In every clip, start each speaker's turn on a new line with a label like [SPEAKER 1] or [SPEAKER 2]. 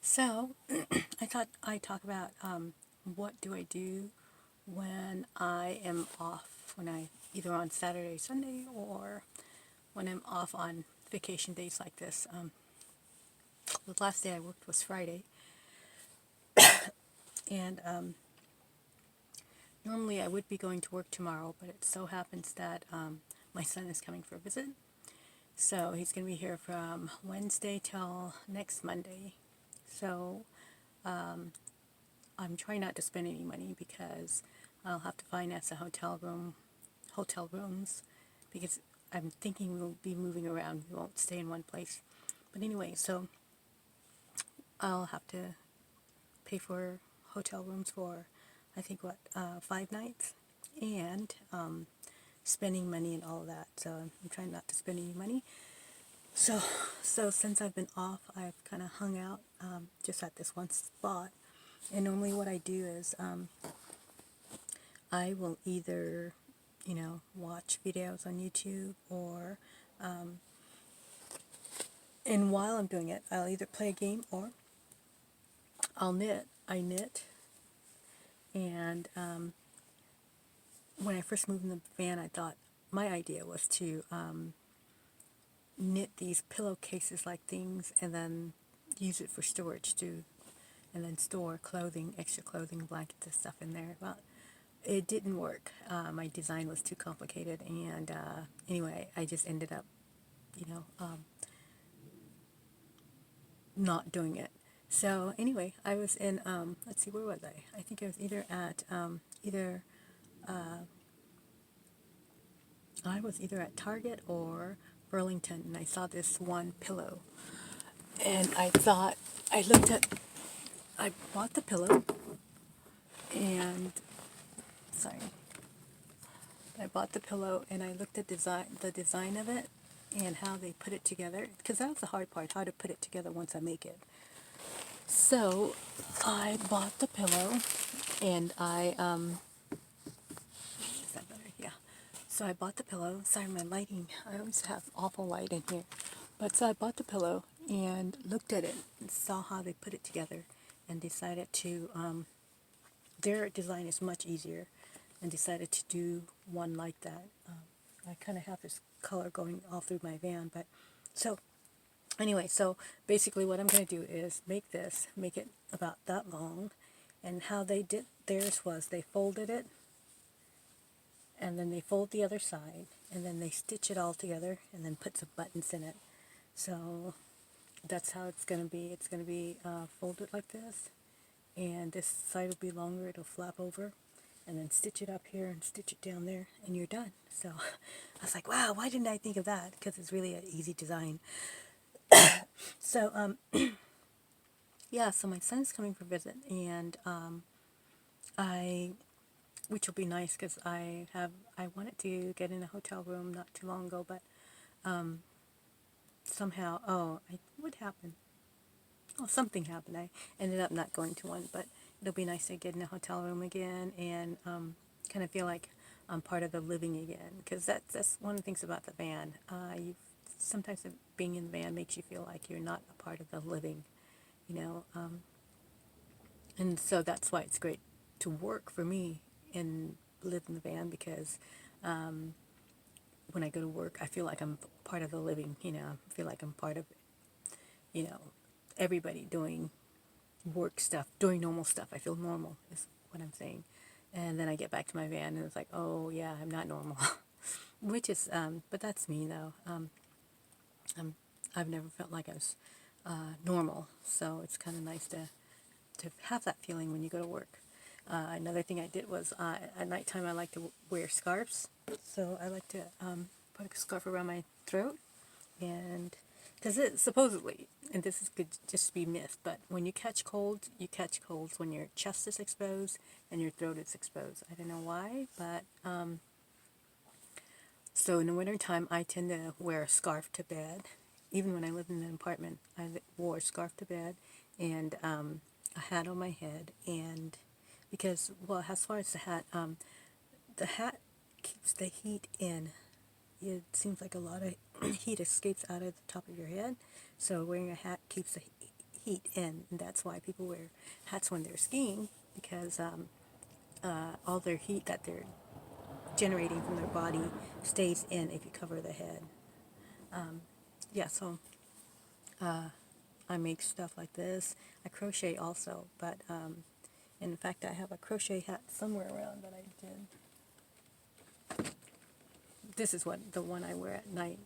[SPEAKER 1] So, I thought I'd talk about what do I do when I am off, when I either on Saturday, Sunday, or when I'm off on vacation days like this. The last day I worked was Friday, and normally I would be going to work tomorrow, but it so happens that my son is coming for a visit. So he's going to be here from Wednesday till next Monday. So I'm trying not to spend any money because I'll have to finance a hotel rooms, because I'm thinking we'll be moving around. We won't stay in one place. But anyway, so I'll have to pay for hotel rooms for, I think, 5 nights, and spending money and all of that. So I'm trying not to spend any money. So, so since I've been off, I've kind of hung out just at this one spot. And normally what I do is I will either, watch videos on YouTube, or, and while I'm doing it, I'll either play a game or I'll knit. I knit, and when I first moved in the van, I thought my idea was to knit these pillowcases like things, and then use it for storage too, and then store clothing, extra clothing, blankets, and stuff in there. Well, it didn't work. My design was too complicated, and anyway, I just ended up, you know, not doing it. So anyway, I was in, let's see, where was I? I think I was I was either at Target or Burlington, and I saw this one pillow, and I bought the pillow, and sorry, I bought the pillow, and I looked at the design of it, and how they put it together, because that was the hard part, how to put it together once I make it. So I bought the pillow, and is that better? Yeah. So I bought the pillow. Sorry, my lighting. I always have awful light in here. But so I bought the pillow and looked at it and saw how they put it together, and decided to, their design is much easier, and decided to do one like that. I kind of have this color going all through my van, but so anyway, so basically what I'm going to do is make it about that long, and how they did theirs was they folded it, and then they fold the other side, and then they stitch it all together, and then put some buttons in it. So that's how it's going to be. It's going to be folded like this, and this side will be longer. It'll flap over, and then stitch it up here and stitch it down there, and you're done. So I was like, wow, why didn't I think of that? Because it's really an easy design. So yeah, so my son's coming for visit, and I which will be nice, because I wanted to get in a hotel room not too long ago, but somehow, what happened? Oh, something happened. I ended up not going to one, but it'll be nice to get in a hotel room again, and kind of feel like I'm part of the living again, because that's one of the things about the van. You sometimes being in the van makes you feel like you're not a part of the living, you know. And so that's why it's great to work for me and live in the van, because when I go to work, I feel like I'm part of the living, I feel like I'm part of, you know, everybody doing work stuff, doing normal stuff. I feel normal, is what I'm saying. And then I get back to my van, and it's like, oh yeah, I'm not normal. Which is, but that's me though. I'm, I've never felt like I was normal, so it's kind of nice to have that feeling when you go to work. Another thing I did was, at nighttime I like to wear scarves. So I like to put a scarf around my throat, and because it supposedly, and this is could just be myth, but when you catch colds when your chest is exposed and your throat is exposed. I don't know why, but so in the wintertime I tend to wear a scarf to bed. Even when I lived in an apartment, I wore a scarf to bed, and a hat on my head, and because, well, as far as the hat keeps the heat in. It seems like a lot of heat escapes out of the top of your head, so wearing a hat keeps the heat in, and that's why people wear hats when they're skiing, because all their heat that they're generating from their body stays in if you cover the head. Yeah, so I make stuff like this. I crochet also, but in fact, I have a crochet hat somewhere around that I did. This is what the one I wear at night.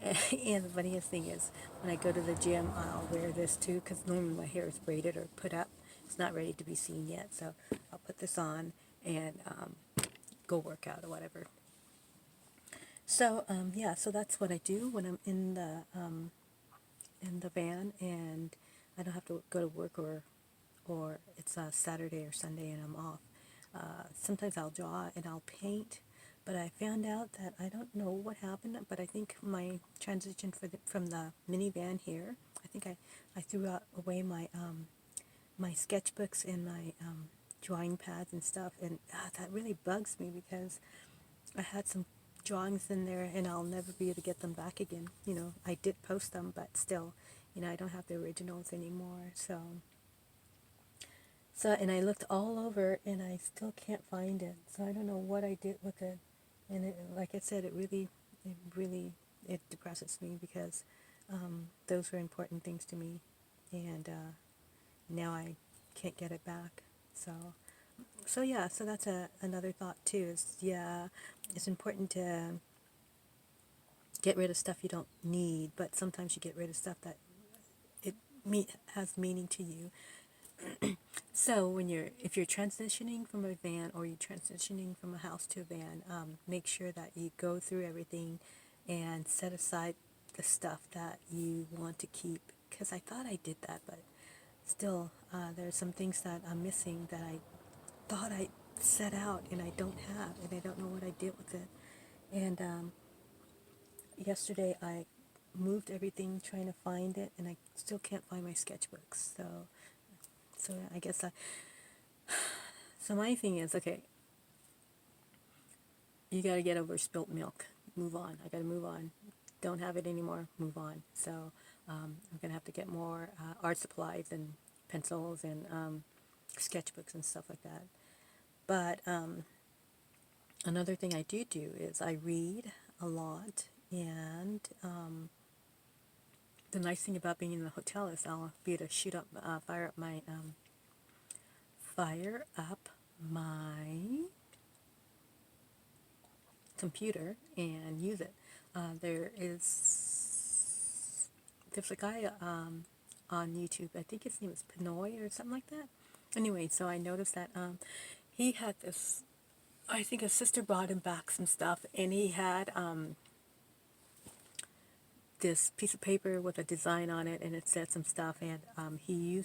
[SPEAKER 1] And the funniest thing is, when I go to the gym, I'll wear this too, because normally my hair is braided or put up. It's not ready to be seen yet, so I'll put this on and go work out or whatever. So yeah, so that's what I do when I'm in the van, and I don't have to go to work, or it's a Saturday or Sunday and I'm off. Sometimes I'll draw and I'll paint, but I found out that I don't know what happened, but I think my transition from the minivan here, I think I threw away my sketchbooks and my drawing pads and stuff, and that really bugs me because I had some drawings in there and I'll never be able to get them back again. I did post them, but still, I don't have the originals anymore. So, and I looked all over and I still can't find it. So I don't know what I did with it. And like I said, it depresses me because those were important things to me, and now I can't get it back. So, so yeah, so that's another thought too. Is yeah, it's important to get rid of stuff you don't need, but sometimes you get rid of stuff that it has meaning to you. So if you're transitioning from a van, or you're transitioning from a house to a van, make sure that you go through everything and set aside the stuff that you want to keep. Because I thought I did that, but still, there are some things that I'm missing that I thought I set out and I don't have, and I don't know what I did with it. And yesterday I moved everything trying to find it, and I still can't find my sketchbooks. So I guess so my thing is, okay, you got to get over spilt milk. Move on. I got to move on. Don't have it anymore. Move on. So I'm going to have to get more art supplies and pencils and sketchbooks and stuff like that. But another thing I do is I read a lot. And the nice thing about being in the hotel is I'll be able to fire up my computer and use it. There's a guy on YouTube. I think his name is Pinoy or something like that. Anyway, so I noticed that he had this. I think his sister brought him back some stuff, and he had this piece of paper with a design on it, and it said some stuff, and he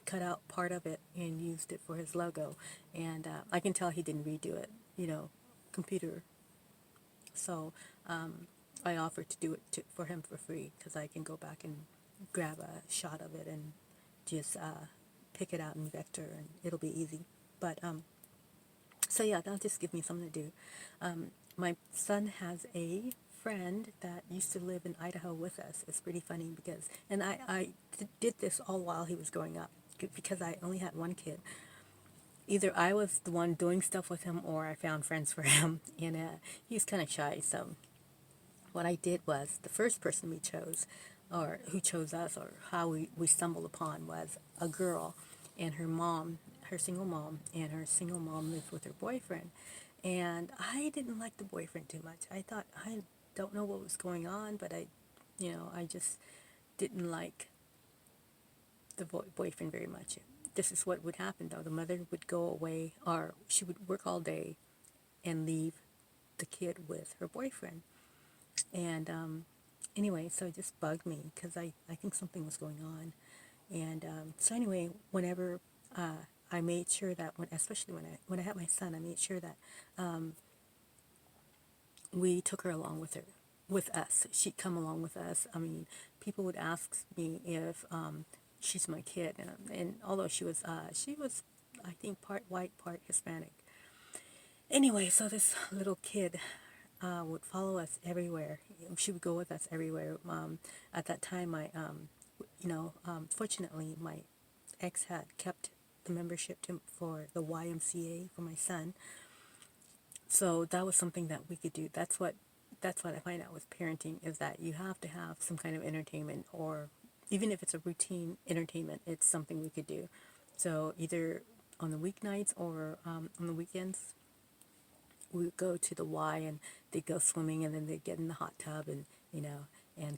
[SPEAKER 1] cut out part of it and used it for his logo, and I can tell he didn't redo it, computer. So I offered to do it for him for free, because I can go back and grab a shot of it and just pick it out in vector, and it'll be easy. But so yeah, that'll just give me something to do. My son has a friend that used to live in Idaho with us. It's pretty funny because, and I did this all while he was growing up, because I only had one kid. Either I was the one doing stuff with him, or I found friends for him, and he's kind of shy. So what I did was, the first person we chose, or who chose us, or how we stumbled upon, was a girl and her mom, her single mom, and her single mom lived with her boyfriend. And I didn't like the boyfriend too much. I thought, I don't know what was going on, but I just didn't like the boyfriend very much. This is what would happen though. The mother would go away, or she would work all day and leave the kid with her boyfriend. And anyway, so it just bugged me, because I think something was going on. And so anyway, whenever I made sure that, especially when I had my son, I made sure that we took her along with us. She'd come along with us. I mean, people would ask me if she's my kid, and although she was, I think, part white, part Hispanic. Anyway, so this little kid would follow us everywhere. She would go with us everywhere. At that time, fortunately, my ex had kept the membership for the YMCA for my son. So that was something that we could do. That's what I find out with parenting is that you have to have some kind of entertainment, or even if it's a routine entertainment, it's something we could do. So either on the weeknights or on the weekends, we would go to the Y and they'd go swimming and then they'd get in the hot tub and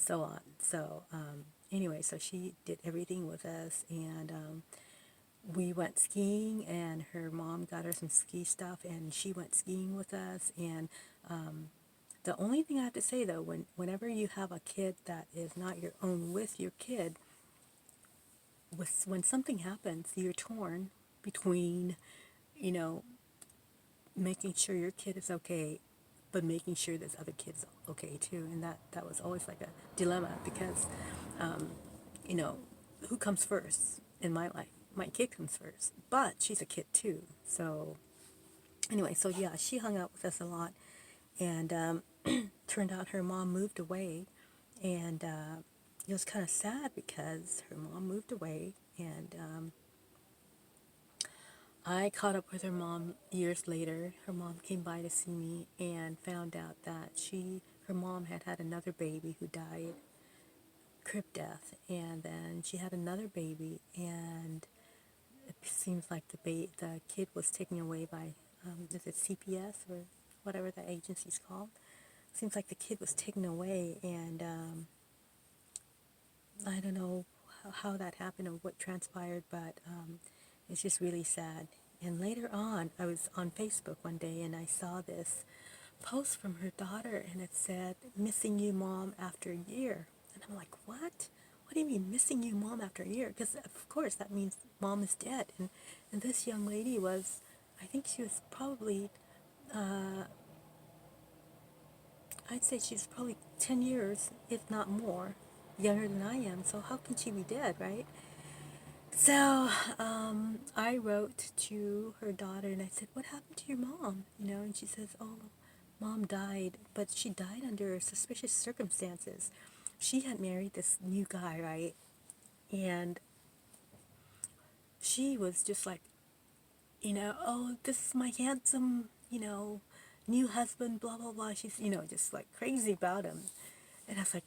[SPEAKER 1] so on. So anyway, so she did everything with us, and we went skiing, and her mom got her some ski stuff and she went skiing with us. And the only thing I have to say though, whenever you have a kid that is not your own with your kid, when something happens, you're torn between, you know, making sure your kid is okay, but making sure this other kid's okay too. And that was always like a dilemma because, you know, who comes first in my life? My kid comes first, but she's a kid too. So anyway, so yeah, she hung out with us a lot, and turned out her mom moved away, and it was kind of sad because her mom moved away, and I caught up with her mom years later. Her mom came by to see me and found out that her mom had had another baby who died crib death, and then she had another baby, and it seems like the kid was taken away by is it CPS or whatever the agency's called. Seems like the kid was taken away, and I don't know how that happened or what transpired, but it's just really sad. And later on, I was on Facebook one day and I saw this post from her daughter, and it said, "Missing you, mom, after a year." And I'm like, what? What do you mean, missing you, mom, after a year? Because, of course, that means mom is dead. And this young lady was, I think she was probably, I'd say she's probably 10 years, if not more, younger than I am. So how can she be dead, right? So I wrote to her daughter and I said, "What happened to your mom?" And she says, "Oh, mom died, but she died under suspicious circumstances. She had married this new guy, right? And she was just like, oh, this is my handsome, new husband, blah, blah, blah." She's, just like crazy about him. And I was like,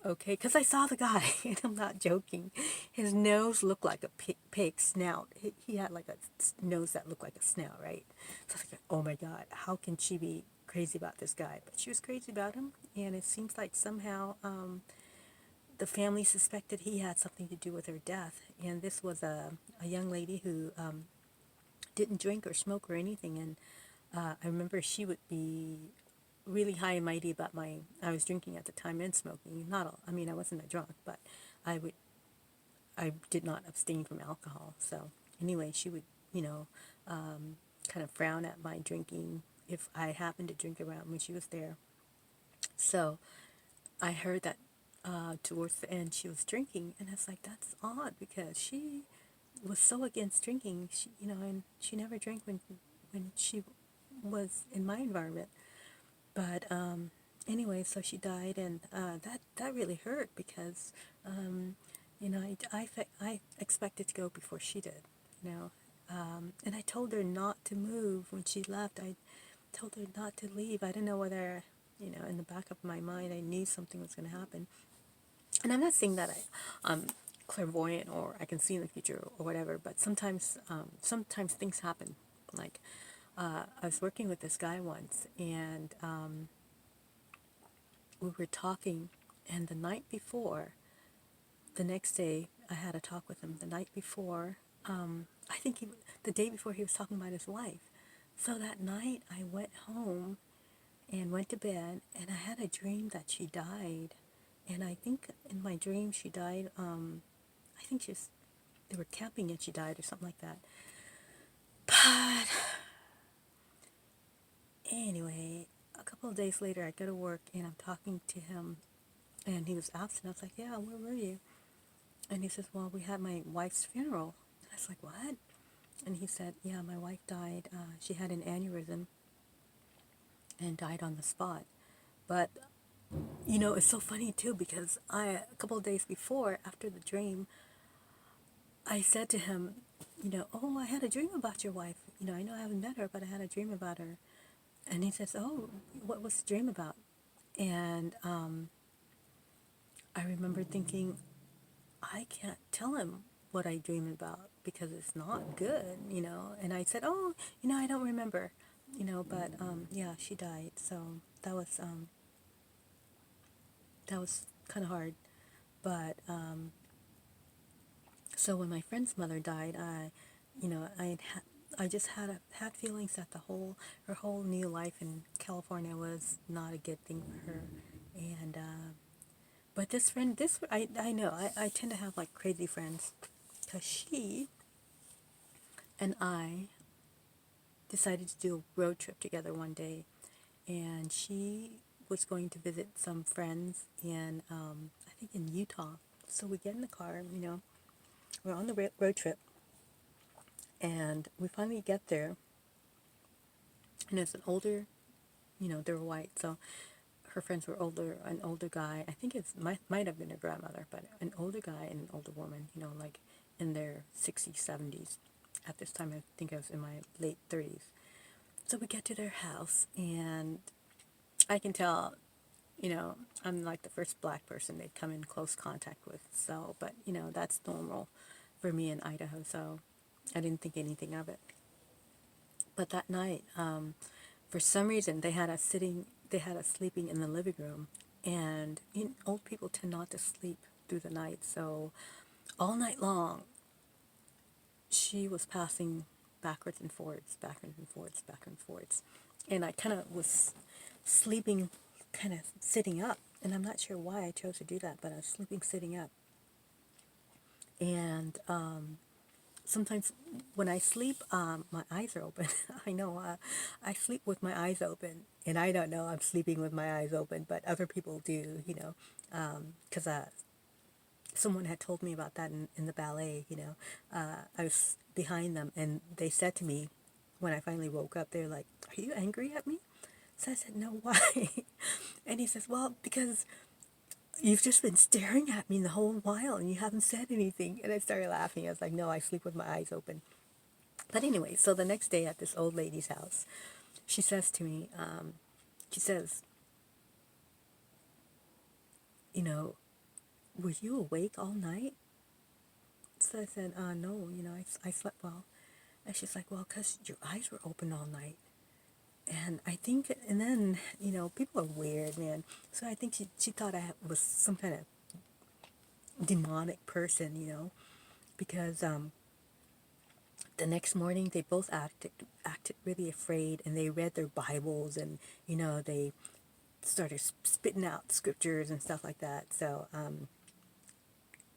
[SPEAKER 1] okay, because I saw the guy, and I'm not joking. His nose looked like a pig snout. He had like a nose that looked like a snout, right? So I was like, oh my God, how can she be crazy about this guy? But she was crazy about him, and it seems like somehow the family suspected he had something to do with her death. And this was a young lady who didn't drink or smoke or anything. And I remember she would be really high and mighty about I was drinking at the time and smoking. Not all, I mean, I wasn't a drunk, but I would, I did not abstain from alcohol. So anyway, she would, you know, kind of frown at my drinking if I happened to drink around when she was there. So I heard that towards the end she was drinking, and I was like, that's odd because she was so against drinking. And she never drank when she was in my environment. But anyway, so she died, and that really hurt because I expected to go before she did, you know. And I told her not to move when she left. I told her not to leave. I didn't know whether, in the back of my mind, I knew something was going to happen. And I'm not saying that I'm clairvoyant or I can see in the future or whatever, but sometimes things happen. Like I was working with this guy once, and we were talking, and the next day, I had a talk with him. The night before, I think the day before, he was talking about his wife. So that night, I went home and went to bed, and I had a dream that she died. And I think in my dream, she died. I think they were camping and she died or something like that. But anyway, a couple of days later, I go to work and I'm talking to him, and he was absent. I was like, "Yeah, where were you?" And he says, "Well, we had my wife's funeral." And I was like, "What?" And he said, "Yeah, my wife died. She had an aneurysm and died on the spot." But It's so funny too because a couple of days before, after the dream, I said to him, oh, I had a dream about your wife. I know I haven't met her, but I had a dream about her. And he says, oh, what was the dream about? And I remember thinking, I can't tell him what I dream about because it's not good. And I said, oh, I don't remember, but yeah, she died. So that was kind of hard. But so when my friend's mother died, I just had feelings that her whole new life in California was not a good thing for her, and but this friend, I know I tend to have like crazy friends, because she and I decided to do a road trip together one day, and she was going to visit some friends in I think in Utah. So we get in the car, we're on the road trip, and we finally get there, and it's an older, they were white, so her friends were older, an older guy. I think might have been her grandmother, but an older guy and an older woman, like in their 60s, 70s. At this time, I think I was in my late 30s. So we get to their house, and I can tell, I'm like the first black person they'd come in close contact with. So, but, that's normal for me in Idaho, so I didn't think anything of it. But that night, for some reason, they had us sleeping in the living room, and old people tend not to sleep through the night, so all night long, she was passing backwards and forwards, backwards and forwards, backwards and forwards, and I kind of was sleeping, kind of sitting up, and I'm not sure why I chose to do that, but I was sleeping sitting up, and sometimes when I sleep, my eyes are open. I know I sleep with my eyes open, and I don't know I'm sleeping with my eyes open, but other people do, because someone had told me about that in the ballet. I was behind them, and they said to me when I finally woke up, they're like, "Are you angry at me?" So I said, "No, why?" And he says, "Well, because you've just been staring at me the whole while, and you haven't said anything." And I started laughing. I was like, "No, I sleep with my eyes open." But anyway, so the next day at this old lady's house, she says to me, she says, you know, were you awake all night? So I said, no, I slept well. And she's like, well, because your eyes were open all night. And I think, and then, people are weird, man. So I think she thought I was some kind of demonic person, because the next morning they both acted really afraid, and they read their Bibles, and they started spitting out scriptures and stuff like that. So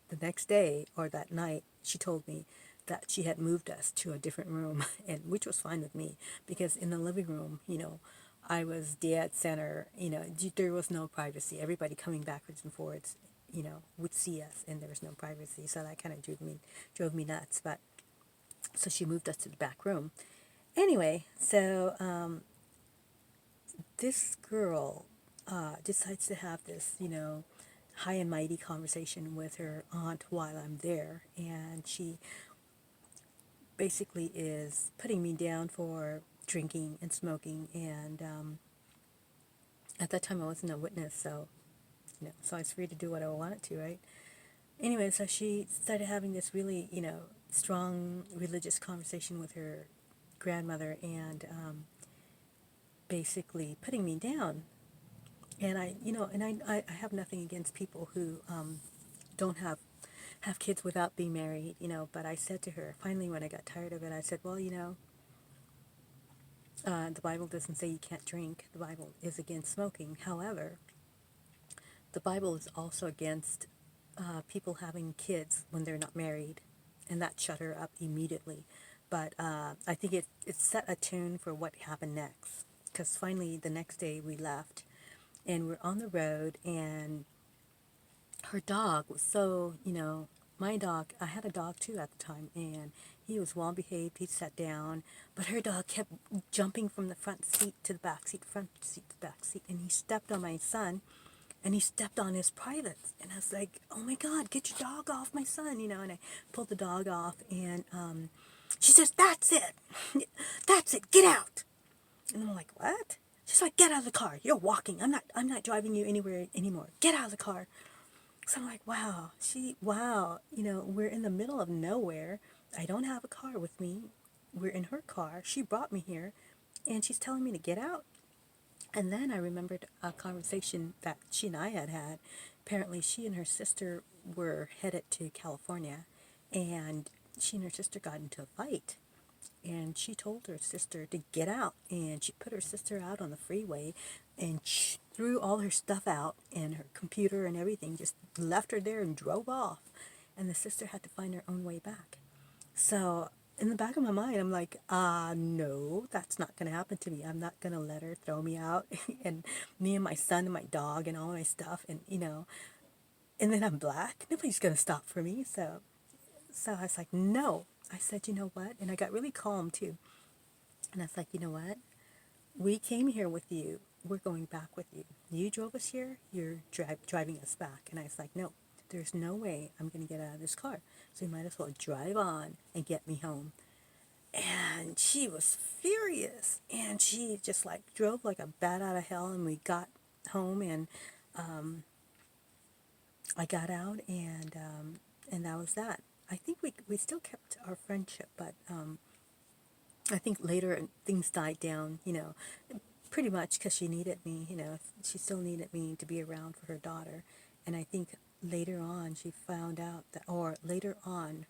[SPEAKER 1] the next day or that night, she told me that she had moved us to a different room, and which was fine with me, because in the living room, I was dead center. There was no privacy. Everybody coming backwards and forwards, would see us, and there was no privacy. So that kind of drove me nuts. But so she moved us to the back room. Anyway, so this girl decides to have this, high and mighty conversation with her aunt while I'm there, and she basically is putting me down for drinking and smoking, and at that time I wasn't a witness, so so I was free to do what I wanted to, right? Anyway, so she started having this really, strong religious conversation with her grandmother, and basically putting me down. And I have nothing against people who don't have kids without being married, but I said to her, finally, when I got tired of it, I said, well, the Bible doesn't say you can't drink. The Bible is against smoking. However, the Bible is also against people having kids when they're not married, and that shut her up immediately. But I think it set a tune for what happened next, because finally the next day we left, and we're on the road, and her dog was so, my dog, I had a dog too at the time, and he was well behaved. He sat down, but her dog kept jumping from the front seat to the back seat, front seat to the back seat, and he stepped on my son, and he stepped on his privates. And I was like, oh my God, get your dog off my son, and I pulled the dog off, and she says, that's it. That's it. Get out. And I'm like, what? She's like, get out of the car. You're walking. I'm not driving you anywhere anymore. Get out of the car. So I'm like, wow, we're in the middle of nowhere. I don't have a car with me. We're in her car. She brought me here, and she's telling me to get out. And then I remembered a conversation that she and I had had. Apparently, she and her sister were headed to California, and she and her sister got into a fight. And she told her sister to get out, and she put her sister out on the freeway, and she threw all her stuff out and her computer and everything, just left her there and drove off. And the sister had to find her own way back. So in the back of my mind, I'm like, no, that's not going to happen to me. I'm not going to let her throw me out and me and my son and my dog and all my stuff. And then I'm black. Nobody's going to stop for me. So I was like, no. I said, you know what? And I got really calm too. And I was like, you know what? We came here with you. We're going back with you. You drove us here. You're driving us back. And I was like, no, there's no way I'm going to get out of this car. So you might as well drive on and get me home. And she was furious. And she just like drove like a bat out of hell. And we got home, and I got out, and that was that. I think we still kept our friendship, but I think later things died down, pretty much because she needed me, she still needed me to be around for her daughter. And I think later on she found out that, or later on,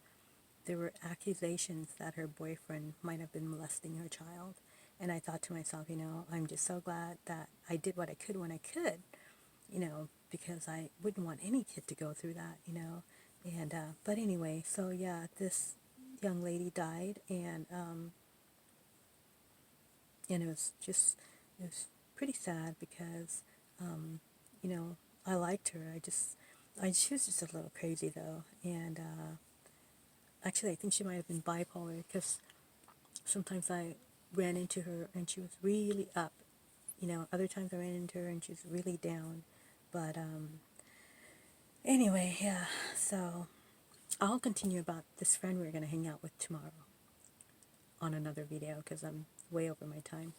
[SPEAKER 1] there were accusations that her boyfriend might have been molesting her child. And I thought to myself, I'm just so glad that I did what I could when I could, because I wouldn't want any kid to go through that. And, but anyway, so yeah, this young lady died, and it was pretty sad because, you know, I liked her. She was just a little crazy though. And, actually, I think she might have been bipolar because sometimes I ran into her and she was really up. Other times I ran into her and she was really down. But, anyway, yeah, so I'll continue about this friend we're going to hang out with tomorrow on another video because I'm way over my time.